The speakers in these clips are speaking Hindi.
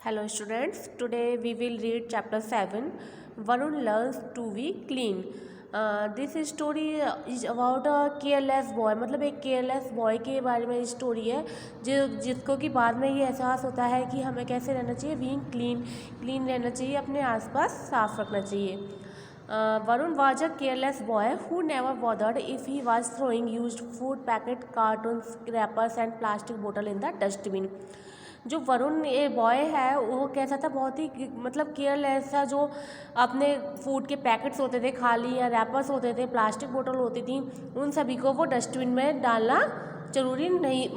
Hello students, today we will read chapter 7. Varun learns to be clean. This story is about a careless boy. मतलब एक careless boy के बारे में स्टोरी है जिसको कि बाद में ये एहसास होता है कि हमें कैसे रहना चाहिए, being clean रहना चाहिए, अपने आसपास साफ रखना चाहिए. Varun was a careless boy who never bothered if he was throwing used food packet, cartons, wrappers and plastic bottle in the dustbin. जो वरुण ये बॉय है वो कैसा था, बहुत ही मतलब केयरलेस था. जो अपने फूड के पैकेट्स होते थे खाली या रैपर्स होते थे, प्लास्टिक बोतल होती थी, उन सभी को वो डस्टबिन में डालना ज़रूरी नहीं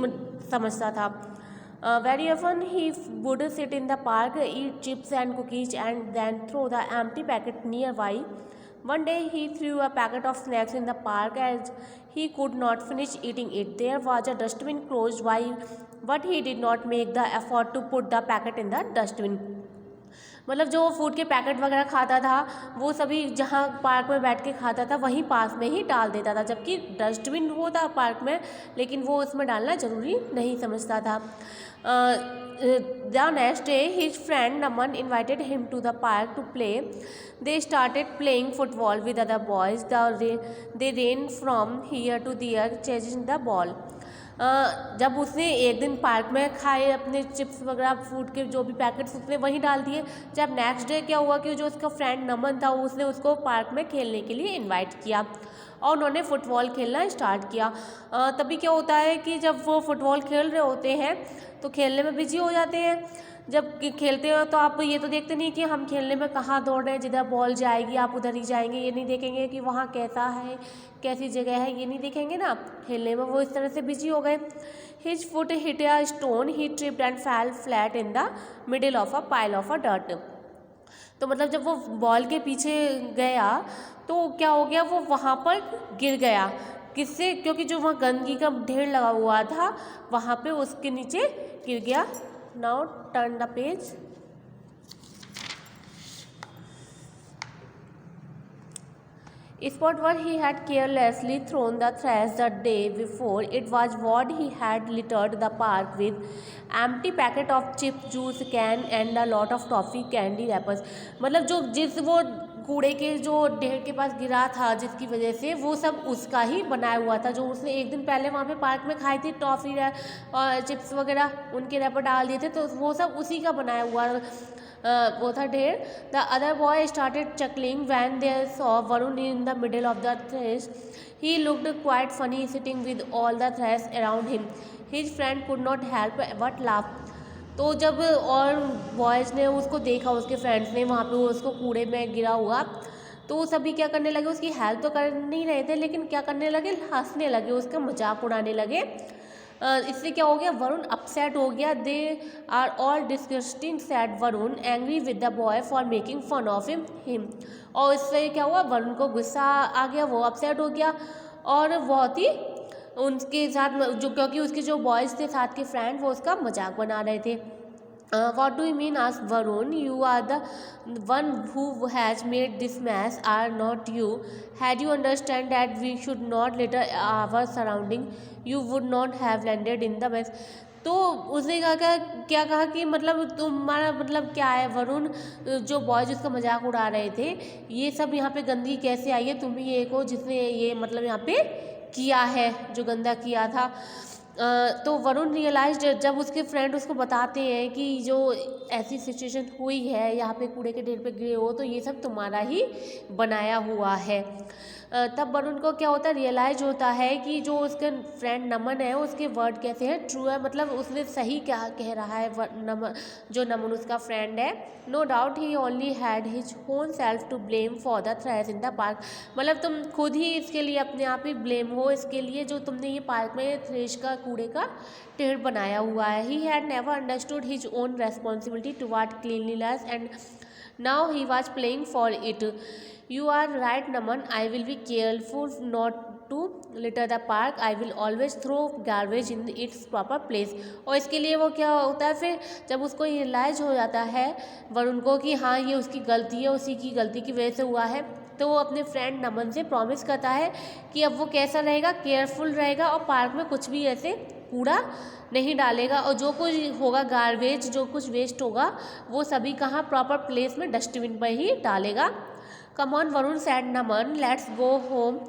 समझता था. Very often he would sit in the park, eat chips and cookies and then throw the empty packet nearby. One day he threw a packet of snacks in the park as he could not finish eating it. There was a dustbin close by, but he did not make the effort to put the packet in the dustbin. मतलब जो फूड के पैकेट वगैरह खाता था वो सभी जहाँ पार्क में बैठ के खाता था वहीं पास में ही डाल देता था, जबकि डस्टबिन होता पार्क में लेकिन वो उसमें डालना ज़रूरी नहीं समझता था. The next day his friend Naman invited him to the park to play. They started playing football with other boys. They ran from here to there chasing the ball. जब उसने एक दिन पार्क में खाए अपने चिप्स वगैरह फूड के जो भी पैकेट्स उसने वहीं डाल दिए. जब नेक्स्ट डे क्या हुआ कि जो उसका फ्रेंड नमन था उसने उसको पार्क में खेलने के लिए इनवाइट किया और उन्होंने फ़ुटबॉल खेलना स्टार्ट किया. तभी क्या होता है कि जब वो फुटबॉल खेल रहे होते हैं तो खेलने में बिजी हो जाते हैं. जब खेलते हो तो आप ये तो देखते नहीं कि हम खेलने में कहाँ दौड़ रहे हैं, जिधर बॉल जाएगी आप उधर ही जाएंगे. ये नहीं देखेंगे कि वहाँ कैसा है, कैसी जगह है, ये नहीं देखेंगे ना. खेलने में वो इस तरह से बिजी हो गए. His foot hit a stone, he tripped and fell flat in the middle of a pile of a dirt. तो मतलब जब वो बॉल के पीछे गया तो क्या हो गया, वो वहाँ पर गिर गया. किससे? क्योंकि जो वहाँ गंदगी का ढेर लगा हुआ था वहाँ पे उसके नीचे गिर गया. Now turn the page. Spot where he had carelessly thrown the trash the day before. It was what he had littered the park with. Empty packet of chip, juice can and a lot of toffee candy wrappers. मतलब जो जिस वो कूड़े के जो ढेर के पास गिरा था जिसकी वजह से वो सब उसका ही बनाया हुआ था. जो उसने एक दिन पहले वहाँ पे पार्क में खाई थी टॉफ़ी और चिप्स वगैरह उनके रैपर डाल दिए थे, तो वो सब उसी का बनाया हुआ वो था ढेर. The other boy started chuckling when they saw Varun in the middle of the trash. He looked quite funny sitting with all the trash around him. His friend could not help but laugh. तो जब और बॉयज़ ने उसको देखा, उसके फ्रेंड्स ने वहाँ पे उसको कूड़े में गिरा हुआ, तो सभी क्या करने लगे, उसकी हेल्प तो कर नहीं रहे थे लेकिन क्या करने लगे, हंसने लगे, उसका मजाक उड़ाने लगे. इससे क्या हो गया, वरुण अपसेट हो गया. They are all disgusting said Varun angry with the boy for making fun of him. और इससे क्या हुआ, वरुण को गुस्सा आ गया, वो अपसेट हो गया और बहुत ही उनके साथ जो, क्योंकि उसके जो बॉयज़ थे साथ के फ्रेंड, वो उसका मजाक बना रहे थे. What do you mean? asked Varun. You are the one who has made this mess, are not you? Had you understand that we should not litter our surrounding, you would not have landed in the mess. तो उसने क्या कहा कि मतलब तुम्हारा मतलब क्या है वरुण, जो बॉयज उसका मजाक उड़ा रहे थे, ये सब यहाँ पे गंदगी कैसे आई है, तुम ही एक हो जिसने ये मतलब यहाँ पे किया है, जो गंदा किया था. तो वरुण रियलाइज जब उसके फ्रेंड उसको बताते हैं कि जो ऐसी सिचुएशन हुई है, यहाँ पे कूड़े के ढेर पे गिरे हो तो ये सब तुम्हारा ही बनाया हुआ है. तब वरुण को क्या होता है, रियलाइज होता है कि जो उसके फ्रेंड नमन है उसके वर्ड कैसे हैं, ट्रू है, मतलब उसने सही क्या कह रहा है. जो नमन उसका फ्रेंड है, no doubt he only had his own self to blame for the trash in the park. मतलब तुम खुद ही इसके लिए अपने आप ही ब्लेम हो इसके लिए जो तुमने ये पार्क में थ्रेश का कूड़े का ढेर बनाया हुआ है. He had never understood his own responsibility toward cleanliness and now he was playing for it. You are right, Naman. I will be careful not to litter the park, I will always throw garbage in its proper place। और इसके लिए वो क्या होता है, फिर जब उसको रियलाइज हो जाता है वरुण को कि हाँ ये उसकी गलती है, उसी की गलती की वजह से हुआ है, तो वो अपने फ्रेंड नमन से प्रॉमिस करता है कि अब वो कैसा रहेगा, केयरफुल रहेगा और पार्क में कुछ भी ऐसे कूड़ा नहीं डालेगा, और जो कुछ होगा गार्बेज, जो कुछ वेस्ट होगा वो सभी कहाँ प्रॉपर प्लेस में डस्टबिन पर ही डालेगा। Come on Varun said Naman, let's go home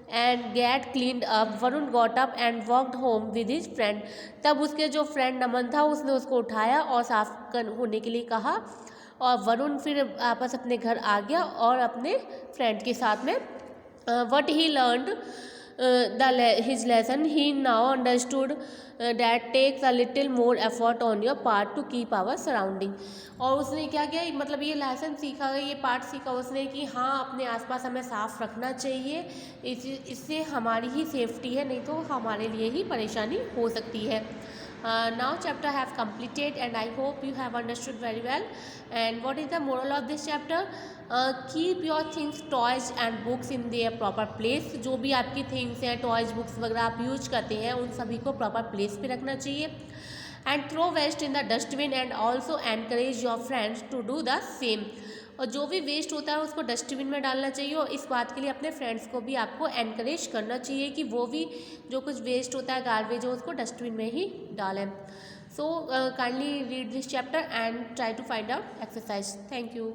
and get cleaned up. Varun got up and walked home with his friend. तब उसके जो फ्रेंड नमन था उसने उसको उठाया और साफ होने के लिए कहा, और वरुण फिर वापस अपने घर आ गया और अपने फ्रेंड के साथ में what he learned his lesson, he now understood that takes a little more effort on your part to keep our surrounding। और उसने क्या किया, मतलब ये लेसन सीखा, ये पार्ट सीखा उसने कि हाँ अपने आसपास हमें साफ रखना चाहिए, इससे हमारी ही सेफ्टी है, नहीं तो हमारे लिए ही परेशानी हो सकती है। Now chapter have completed and I hope you have understood very well। And what is the moral of this chapter? Keep your things, toys and books in their proper place। जो भी आपकी थिंग्स हैं, टॉयज, बुक्स वगैरह आप यूज करते हैं, उन सभी को प्रॉपर प्लेस पे रखना चाहिए। And throw waste in the dustbin and also encourage your friends to do the same. और जो भी वेस्ट होता है उसको डस्टबिन में डालना चाहिए, और इस बात के लिए अपने फ्रेंड्स को भी आपको एनकरेज करना चाहिए कि वो भी जो कुछ वेस्ट होता है, गार्बेज हो, उसको डस्टबिन में ही डालें। So kindly read this chapter and try to find out exercise. Thank you.